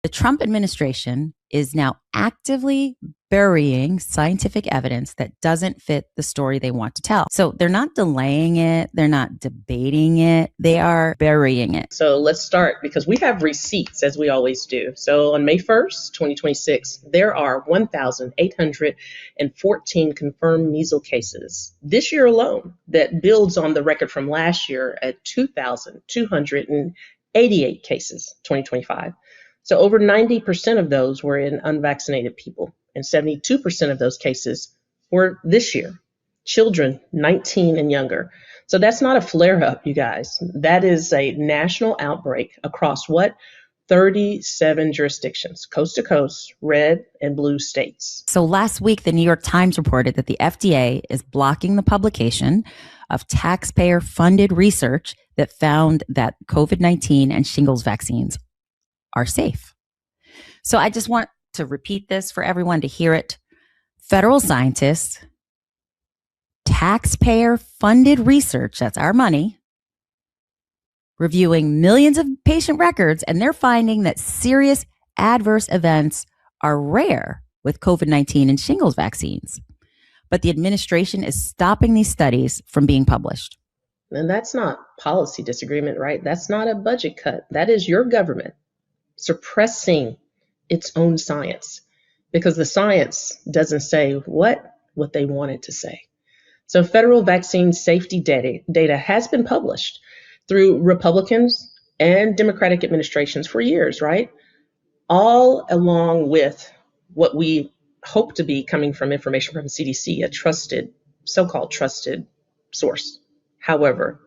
The Trump administration is now actively burying scientific evidence that doesn't fit the story they want to tell. So they're not delaying it. They're not debating it. They are burying it. So let's start because we have receipts as we always do. So on May 1st, 2026, there are 1,814 confirmed measles cases this year alone. That builds on the record from last year at 2,288 cases, 2025. So over 90% of those were in unvaccinated people, and 72% of those cases were this year, children 19 and younger. So that's not a flare-up, you guys. That is a national outbreak across what? 37 jurisdictions, coast to coast, red and blue states. So last week, the New York Times reported that the FDA is blocking the publication of taxpayer-funded research that found that COVID-19 and shingles vaccines are safe. So I just want to repeat this for everyone to hear it. Federal scientists, taxpayer-funded research, that's our money, reviewing millions of patient records, and they're finding that serious adverse events are rare with COVID-19 and shingles vaccines. But the administration is stopping these studies from being published. And that's not policy disagreement, right? That's not a budget cut. That is your government suppressing its own science because the science doesn't say what they want it to say. So federal vaccine safety data has been published through Republicans and Democratic administrations for years, right? All along with what we hope to be coming from information from CDC, a trusted, so-called trusted source. However,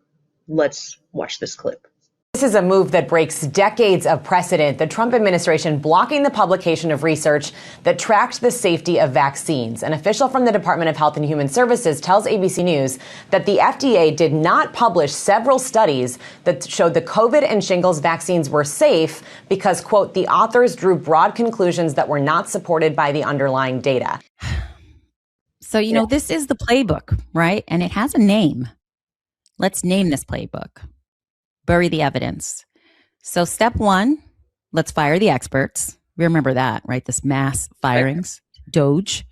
let's watch this clip. This is a move that breaks decades of precedent. The Trump administration blocking the publication of research that tracked the safety of vaccines. An official from the Department of Health and Human Services tells ABC News that the FDA did not publish several studies that showed the COVID and shingles vaccines were safe because, quote, the authors drew broad conclusions that were not supported by the underlying data. So, this is the playbook, right? And it has a name. Let's name this playbook. Bury the evidence. So step one, let's fire the experts. Remember that, right? This mass firings, Doge.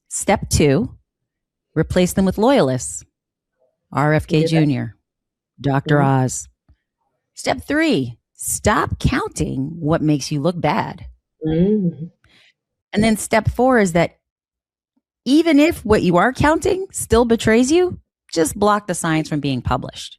Step two, replace them with loyalists. RFK Jr., Dr. Oz. Step three, stop counting what makes you look bad. And then step four is that even if what you are counting still betrays you, just block the science from being published.